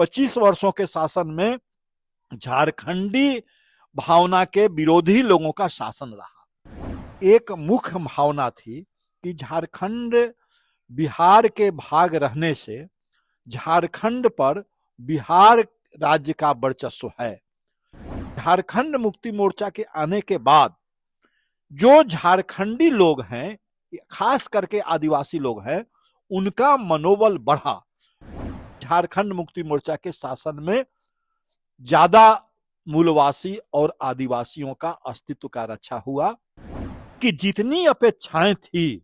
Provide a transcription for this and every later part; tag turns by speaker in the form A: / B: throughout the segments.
A: 25 वर्षों के शासन में झारखंडी भावना के विरोधी लोगों का शासन रहा। एक मुख्य भावना थी कि झारखंड बिहार के भाग रहने से झारखंड पर बिहार राज्य का वर्चस्व है। झारखंड मुक्ति मोर्चा के आने के बाद जो झारखंडी लोग हैं, खास करके आदिवासी लोग हैं, उनका मनोबल बढ़ा। झारखंड मुक्ति मोर्चा के शासन में ज्यादा मूलवासी और आदिवासियों का अस्तित्व का रक्षा हुआ कि जितनी अपेक्षाएं थी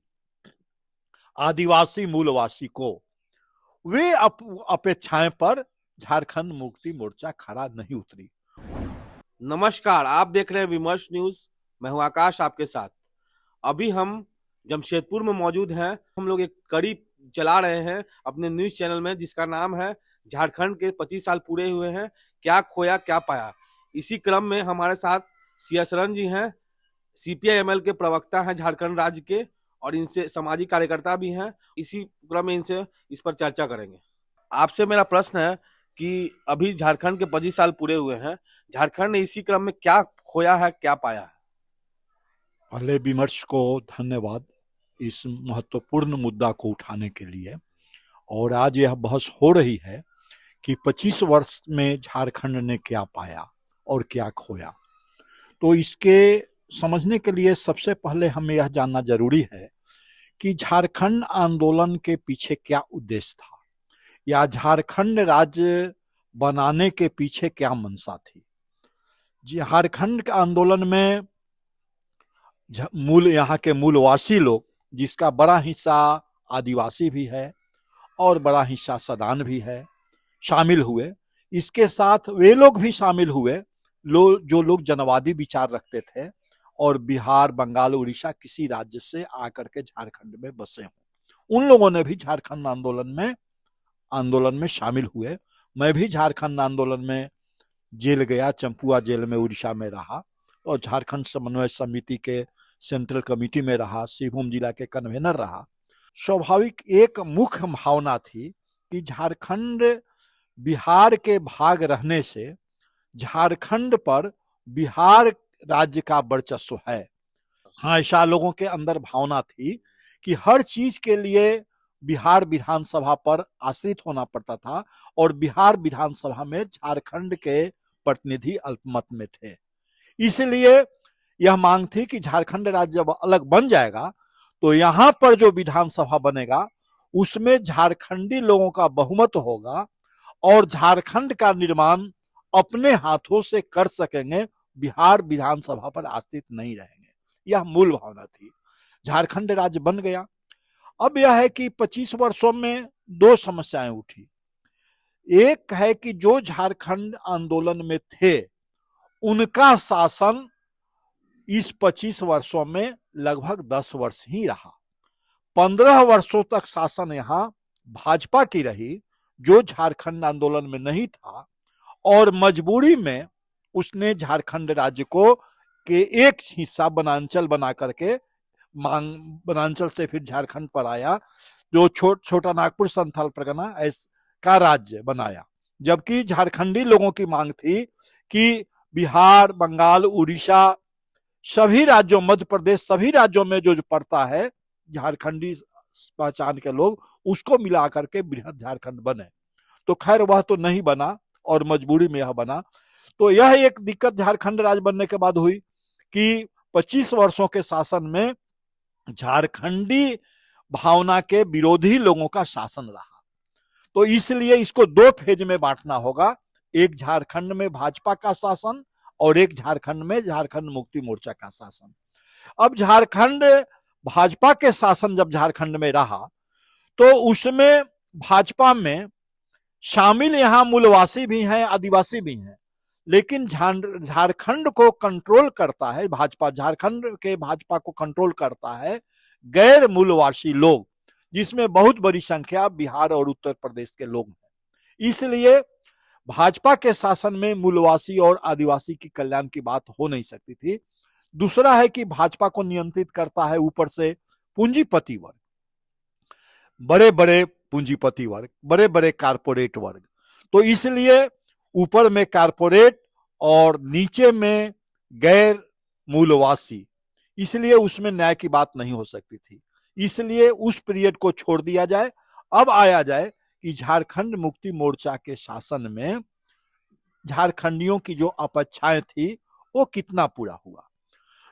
A: आदिवासी मूलवासी को, वे अपेक्षाएं पर झारखंड मुक्ति मोर्चा खरा नहीं उतरी।
B: नमस्कार, आप देख रहे हैं विमर्श न्यूज। मैं हूं आकाश आपके साथ। अभी हम जमशेदपुर में मौजूद हैं। हम लोग एक कड़ी चला रहे हैं अपने न्यूज चैनल में, जिसका नाम है झारखंड के 25 साल पूरे हुए हैं, क्या खोया क्या पाया। इसी क्रम में हमारे साथ सी एस रन जी हैं, CPI-ML के प्रवक्ता हैं झारखंड राज्य के, और इनसे सामाजिक कार्यकर्ता भी हैं। इसी क्रम में इनसे इस पर चर्चा करेंगे। आपसे मेरा प्रश्न है कि अभी झारखंड के 25 साल पूरे हुए हैं, झारखंड ने इसी क्रम में क्या खोया है क्या पाया है?
A: पहले विमर्श को धन्यवाद इस महत्वपूर्ण मुद्दा को उठाने के लिए। और आज यह बहस हो रही है कि 25 वर्ष में झारखंड ने क्या पाया और क्या खोया। तो इसके समझने के लिए सबसे पहले हमें यह जानना जरूरी है कि झारखंड आंदोलन के पीछे क्या उद्देश्य था, या झारखंड राज्य बनाने के पीछे क्या मंशा थी। झारखंड के आंदोलन में यहाँ के मूलवासी लोग, जिसका बड़ा हिस्सा आदिवासी भी है और बड़ा हिस्सा सदान भी है, शामिल हुए। इसके साथ वे लोग भी शामिल हुए जो लोग जनवादी विचार रखते थे और बिहार, बंगाल, उड़ीसा किसी राज्य से आकर के झारखंड में बसे हों। उन लोगों ने भी झारखंड आंदोलन में शामिल हुए। मैं भी झारखंड आंदोलन में जेल गया, चंपुआ जेल में उड़ीसा में रहा, और झारखंड समन्वय समिति के सेंट्रल कमेटी में रहा, सिंहभूम जिला के कन्वेनर रहा। स्वाभाविक एक मुख्य भावना थी कि झारखंड बिहार के भाग रहने से झारखंड पर बिहार राज्य का वर्चस्व है। हाँ, ऐसा लोगों के अंदर भावना थी कि हर चीज के लिए बिहार विधानसभा पर आश्रित होना पड़ता था, और बिहार विधानसभा में झारखंड के प्रतिनिधि अल्पमत में थे। इसलिए यह मांग थी कि झारखंड राज्य जब अलग बन जाएगा तो यहां पर जो विधानसभा बनेगा उसमें झारखंडी लोगों का बहुमत होगा और झारखंड का निर्माण अपने हाथों से कर सकेंगे, बिहार विधानसभा पर आश्रित नहीं रहेंगे। यह मूल भावना थी। झारखंड राज्य बन गया। अब यह है कि 25 वर्षों में दो समस्याएं उठी। एक है कि जो झारखंड आंदोलन में थे उनका शासन इस 25 वर्षों में लगभग 10 वर्ष ही रहा। 15 वर्षों तक शासन यहां भाजपा की रही, जो झारखंड आंदोलन में नहीं था, और मजबूरी में उसने झारखंड राज्य को के एक हिस्सा बनांचल बना करके बनांचल से फिर झारखंड पर आया, जो छोटा नागपुर संथाल परगना का राज्य बनाया। जबकि झारखंडी लोगों की मांग थी कि बिहार, बंगाल, उड़ीसा सभी राज्यों, मध्य प्रदेश, सभी राज्यों में जो पड़ता है झारखंडी पहचान के लोग, उसको मिला करके बृहद झारखंड बने। तो खैर वह तो नहीं बना और मजबूरी में यह बना। तो यह एक दिक्कत झारखंड राज्य बनने के बाद हुई कि 25 वर्षों के शासन में झारखंडी भावना के विरोधी लोगों का शासन रहा। तो इसलिए इसको दो फेज में बांटना होगा, एक झारखंड में भाजपा का शासन और एक झारखंड में झारखंड मुक्ति मोर्चा का शासन। अब झारखंड भाजपा के शासन जब झारखंड में रहा तो उसमें भाजपा में शामिल यहां मूलवासी भी हैं, आदिवासी भी हैं, लेकिन झारखंड को कंट्रोल करता है भाजपा, झारखंड के भाजपा को कंट्रोल करता है गैर मूलवासी लोग, जिसमें बहुत बड़ी संख्या बिहार और उत्तर प्रदेश के लोग हैं। इसलिए भाजपा के शासन में मूलवासी और आदिवासी की कल्याण की बात हो नहीं सकती थी। दूसरा है कि भाजपा को नियंत्रित करता है ऊपर से पूंजीपति वर्ग, बड़े बड़े पूंजीपति वर्ग, बड़े बड़े कारपोरेट वर्ग। तो इसलिए ऊपर में कारपोरेट और नीचे में गैर मूलवासी, इसलिए उसमें न्याय की बात नहीं हो सकती थी। इसलिए उस पीरियड को छोड़ दिया जाए, अब आया जाए कि झारखंड मुक्ति मोर्चा के शासन में झारखंडियों की जो अपेक्षाएं थी वो कितना पूरा हुआ।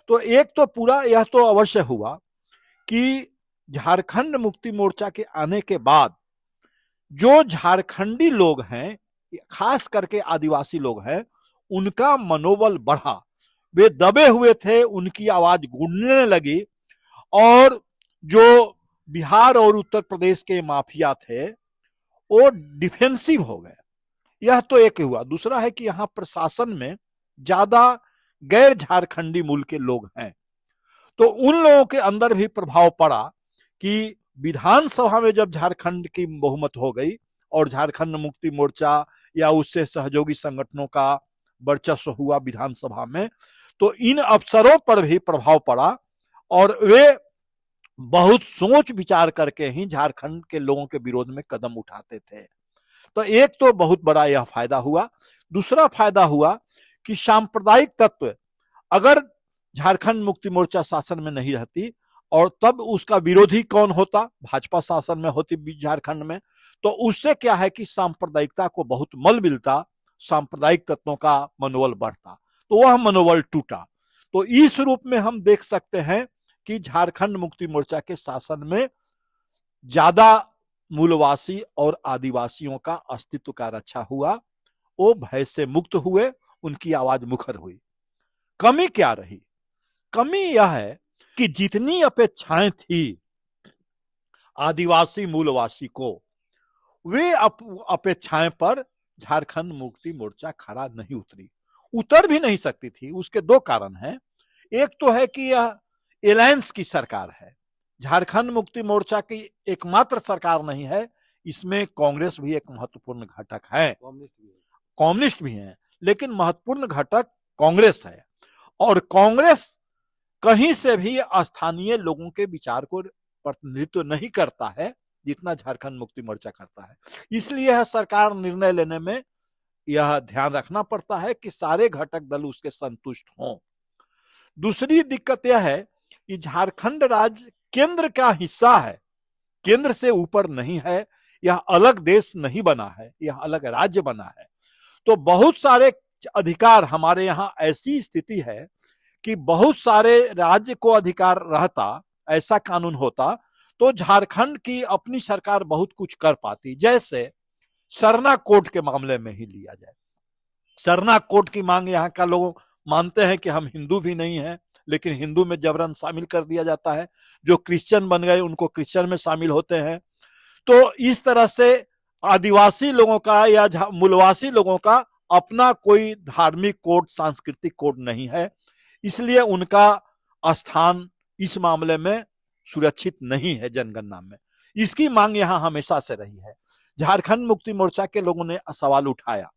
A: तो एक तो पूरा यह तो अवश्य हुआ कि झारखंड मुक्ति मोर्चा के आने के बाद जो झारखंडी लोग हैं, खास करके आदिवासी लोग हैं, उनका मनोबल बढ़ा। वे दबे हुए थे, उनकी आवाज गूंजने लगी और जो बिहार और उत्तर प्रदेश के माफिया थे वो डिफेंसिव हो गए। यह तो एक हुआ। दूसरा है कि यहां प्रशासन में ज्यादा गैर झारखंडी मूल के लोग हैं, तो उन लोगों के अंदर भी प्रभाव पड़ा कि विधानसभा में जब झारखंड की बहुमत हो गई और झारखंड मुक्ति मोर्चा या उससे सहयोगी संगठनों का वर्चस्व हुआ विधानसभा में, तो इन अफसरों पर भी प्रभाव पड़ा और वे बहुत सोच विचार करके ही झारखंड के लोगों के विरोध में कदम उठाते थे। तो एक तो बहुत बड़ा यह फायदा हुआ। दूसरा फायदा हुआ कि सांप्रदायिक तत्व अगर झारखंड मुक्ति मोर्चा शासन में नहीं रहती और तब उसका विरोधी कौन होता, भाजपा शासन में होती झारखंड में, तो उससे क्या है कि सांप्रदायिकता को बहुत मल मिलता, सांप्रदायिक तत्वों का मनोबल बढ़ता, तो वह मनोबल टूटा। तो इस रूप में हम देख सकते हैं कि झारखंड मुक्ति मोर्चा के शासन में ज्यादा मूलवासी और आदिवासियों का अस्तित्व का रक्षा हुआ, वो भय से मुक्त हुए, उनकी आवाज मुखर हुई। कमी क्या रही? कमी यह है कि जितनी अपेक्षाएं थी आदिवासी मूलवासी को, वे अपेक्षाएं पर झारखंड मुक्ति मोर्चा खरा नहीं उतरी, उतर भी नहीं सकती थी। उसके दो कारण हैं। एक तो है कि यह एलायंस की सरकार है, झारखंड मुक्ति मोर्चा की एकमात्र सरकार नहीं है, इसमें कांग्रेस भी एक महत्वपूर्ण घटक है, कम्युनिस्ट भी हैं, लेकिन महत्वपूर्ण घटक कांग्रेस है। और कांग्रेस कहीं से भी स्थानीय लोगों के विचार को प्रतिनिधित्व नहीं करता है जितना झारखंड मुक्ति मोर्चा करता है। इसलिए यह सरकार निर्णय लेने में यह ध्यान रखना पड़ता है कि सारे घटक दल उसके संतुष्ट हों। दूसरी दिक्कत यह है कि झारखंड राज्य केंद्र का हिस्सा है, केंद्र से ऊपर नहीं है, यह अलग देश नहीं बना है, यह अलग राज्य बना है। तो बहुत सारे अधिकार हमारे यहाँ ऐसी स्थिति है कि बहुत सारे राज्य को अधिकार रहता, ऐसा कानून होता तो झारखंड की अपनी सरकार बहुत कुछ कर पाती। जैसे सरना कोड के मामले में ही लिया जाए, सरना कोड की मांग यहाँ का लोग मानते हैं कि हम हिंदू भी नहीं हैं, लेकिन हिंदू में जबरन शामिल कर दिया जाता है, जो क्रिश्चियन बन गए उनको क्रिश्चियन में शामिल होते हैं। तो इस तरह से आदिवासी लोगों का या मूलवासी लोगों का अपना कोई धार्मिक कोड, सांस्कृतिक कोड नहीं है, इसलिए उनका स्थान इस मामले में सुरक्षित नहीं है जनगणना में। इसकी मांग यहां हमेशा से रही है। झारखंड मुक्ति मोर्चा के लोगों ने सवाल उठाया,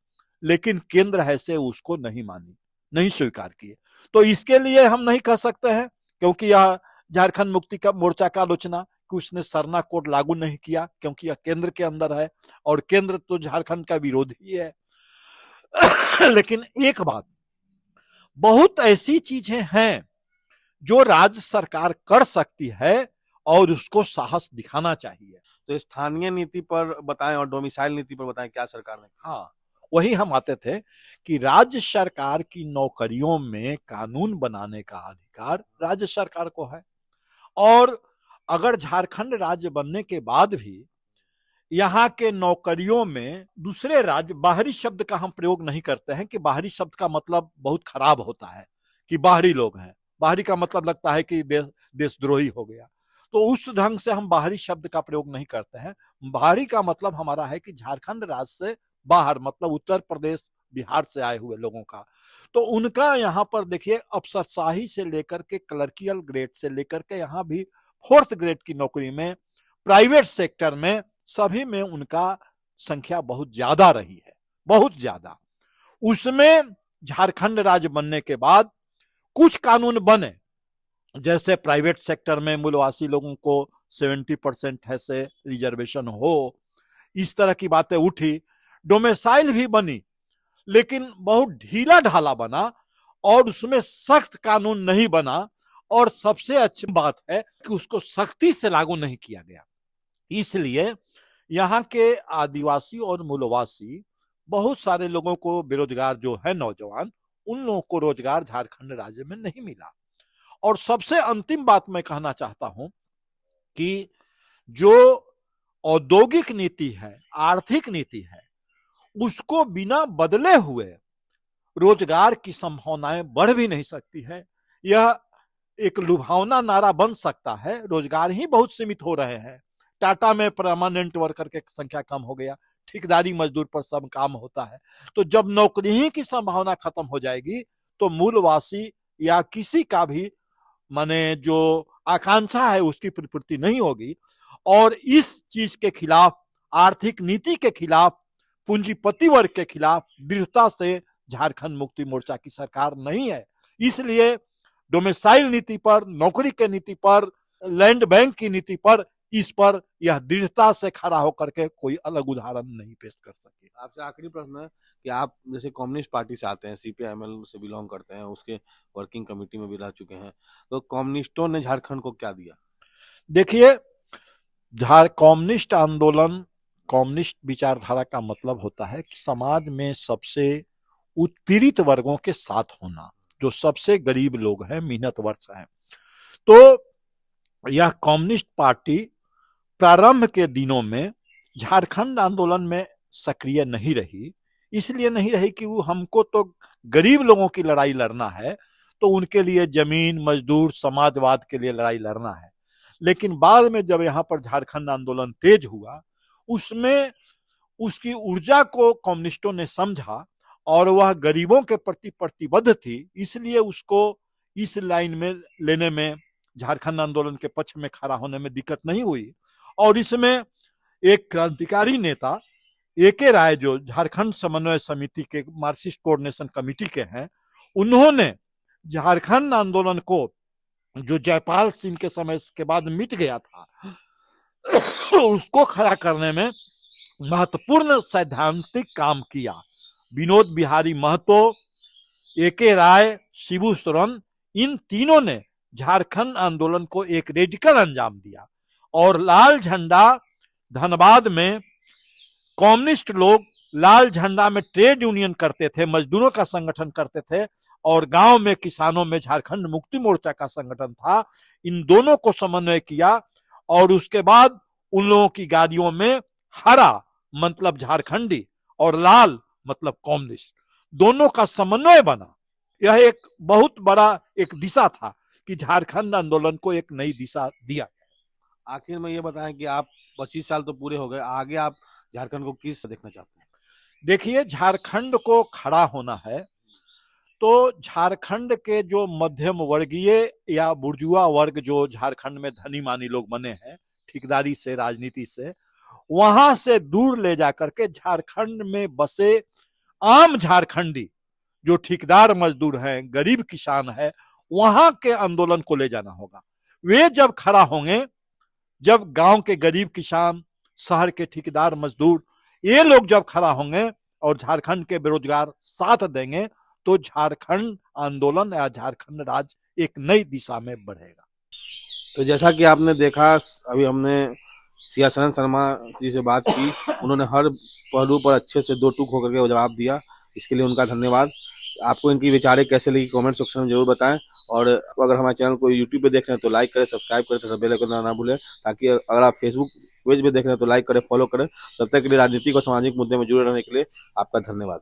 A: लेकिन केंद्र है से उसको नहीं मानी, नहीं स्वीकार किए। तो इसके लिए हम नहीं कह सकते हैं, क्योंकि यह झारखंड मुक्ति का मोर्चा का आलोचना कि उसने सरना कोड लागू नहीं किया, क्योंकि यह केंद्र के अंदर है और केंद्र तो झारखंड का विरोधी है। लेकिन एक बात, बहुत ऐसी चीजें हैं जो राज्य सरकार कर सकती है और उसको साहस दिखाना चाहिए।
B: तो स्थानीय नीति पर बताएं और डोमिसाइल नीति पर बताएं, क्या सरकार ने?
A: हाँ, वही हम आते थे कि राज्य सरकार की नौकरियों में कानून बनाने का अधिकार राज्य सरकार को है। और अगर झारखंड राज्य बनने के बाद भी यहाँ के नौकरियों में दूसरे राज्य, बाहरी शब्द का हम प्रयोग नहीं करते हैं कि बाहरी शब्द का मतलब बहुत खराब होता है कि बाहरी लोग हैं, बाहरी का मतलब लगता है कि देशद्रोही हो गया, तो उस ढंग से हम बाहरी शब्द का प्रयोग नहीं करते हैं। बाहरी का मतलब हमारा है कि झारखंड राज्य से बाहर, मतलब उत्तर प्रदेश, बिहार से आए हुए लोगों का। तो उनका यहाँ पर देखिए अफसरशाही से लेकर के क्लर्कियल ग्रेड से लेकर के यहाँ भी 4th ग्रेड की नौकरी में, प्राइवेट सेक्टर में, सभी में उनका संख्या बहुत ज्यादा रही है, बहुत ज्यादा। उसमें झारखंड राज्य बनने के बाद कुछ कानून बने, जैसे प्राइवेट सेक्टर में मूलवासी लोगों को 70% है से रिजर्वेशन हो, इस तरह की बातें उठी। डोमिसाइल भी बनी, लेकिन बहुत ढीला ढाला बना और उसमें सख्त कानून नहीं बना। और सबसे अच्छी बात है कि उसको सख्ती से लागू नहीं किया गया। इसलिए यहाँ के आदिवासी और मूलवासी बहुत सारे लोगों को, बेरोजगार जो है नौजवान, उन लोगों को रोजगार झारखंड राज्य में नहीं मिला। और सबसे अंतिम बात मैं कहना चाहता हूं कि जो औद्योगिक नीति है, आर्थिक नीति है, उसको बिना बदले हुए रोजगार की संभावनाएं बढ़ भी नहीं सकती है। यह एक लुभावना नारा बन सकता है, रोजगार ही बहुत सीमित हो रहे हैं। टाटा में परमानेंट वर्कर की संख्या कम हो गया, ठेकेदारी मजदूर पर सब काम होता है। तो जब नौकरी ही की संभावना खत्म हो जाएगी तो मूलवासी या किसी का भी माने जो आकांक्षा है उसकी पूर्ति नहीं होगी। और इस चीज के खिलाफ, आर्थिक नीति के खिलाफ, पूंजीपति वर्ग के खिलाफ दृढ़ता से झारखंड मुक्ति मोर्चा की सरकार नहीं है। इसलिए डोमिसाइल नीति पर, नौकरी के नीति पर, लैंड बैंक की नीति पर, इस पर यह दृढ़ता से खड़ा होकर के कोई अलग उदाहरण नहीं पेश कर सके।
B: आपसे आखिरी प्रश्न है कि आप जैसे कम्युनिस्ट पार्टी से आते हैं, सीपीआईएमएल से बिलोंग करते हैं, उसके वर्किंग कमेटी में भी रह चुके हैं, तो कम्युनिस्टों ने झारखंड को क्या दिया?
A: देखिए, कम्युनिस्ट आंदोलन, कम्युनिस्ट विचारधारा का मतलब होता है कि समाज में सबसे उत्पीड़ित वर्गों के साथ होना, जो सबसे गरीब लोग हैं, मेहनत वर्ष हैं। तो यह कम्युनिस्ट पार्टी प्रारंभ के दिनों में झारखंड आंदोलन में सक्रिय नहीं रही। इसलिए नहीं रही कि वो, हमको तो गरीब लोगों की लड़ाई लड़ना है, तो उनके लिए जमीन, मजदूर, समाजवाद के लिए लड़ाई लड़ना है। लेकिन बाद में जब यहाँ पर झारखंड आंदोलन तेज हुआ, उसमें उसकी ऊर्जा को कम्युनिस्टों ने समझा और वह गरीबों के प्रति प्रतिबद्ध थी। इसलिए उसको इस लाइन में लेने में, झारखंड आंदोलन के पक्ष में खड़ा होने में दिक्कत नहीं हुई। और इसमें एक क्रांतिकारी नेता एके राय, जो झारखंड समन्वय समिति के, मार्क्सिस्ट कोऑर्डिनेशन कमेटी के हैं, उन्होंने झारखंड आंदोलन को, जो जयपाल सिंह के समय के बाद मिट गया था, उसको खड़ा करने में महत्वपूर्ण सैद्धांतिक काम किया। विनोद बिहारी महतो, एके राय, शिबू सोरेन, इन तीनों ने झारखंड आंदोलन को एक रेडिकल अंजाम दिया। और लाल झंडा, धनबाद में कम्युनिस्ट लोग लाल झंडा में ट्रेड यूनियन करते थे, मजदूरों का संगठन करते थे, और गांव में किसानों में झारखंड मुक्ति मोर्चा का संगठन था। इन दोनों को समन्वय किया और उसके बाद उन लोगों की गाड़ियों में हरा मतलब झारखंडी और लाल मतलब कम्युनिस्ट, दोनों का समन्वय बना। यह एक बहुत बड़ा एक दिशा था कि झारखंड आंदोलन को एक नई दिशा दिया।
B: आखिर में ये बताएं कि आप 25 साल तो पूरे हो गए, आगे आप झारखंड को किस देखना चाहते हैं?
A: देखिए, झारखंड को खड़ा होना है तो झारखंड के जो मध्यम वर्गीय या बुर्जुआ वर्ग, जो झारखंड में धनी मानी लोग बने हैं ठेकेदारी से, राजनीति से, वहां से दूर ले जाकर के झारखंड में बसे आम झारखंडी, जो ठेकेदार मजदूर हैं, गरीब किसान है, वहां के आंदोलन को ले जाना होगा। वे जब खड़ा होंगे, जब गांव के गरीब किसान, शहर के ठेकेदार मजदूर, ये लोग जब खड़ा होंगे और झारखंड के बेरोजगार साथ देंगे, तो झारखंड आंदोलन या झारखंड राज्य एक नई दिशा में बढ़ेगा।
B: तो जैसा कि आपने देखा, अभी हमने सियासरन शर्मा जी से बात की, उन्होंने हर पहलू पर अच्छे से दो टूक होकर के जवाब दिया, इसके लिए उनका धन्यवाद। आपको इनकी विचारें कैसे लगी कमेंट सेक्शन में जरूर बताएं, और अगर हमारे चैनल को यूट्यूब पे देख रहे हैं तो लाइक करें, सब्सक्राइब करें, तथा बेल आइकन ना भूलें, ताकि अगर आप फेसबुक पेज पे देख रहे हैं तो लाइक करें, फॉलो करें। तब तक के लिए राजनीतिक और सामाजिक मुद्दे में जुड़े रहने के लिए आपका धन्यवाद।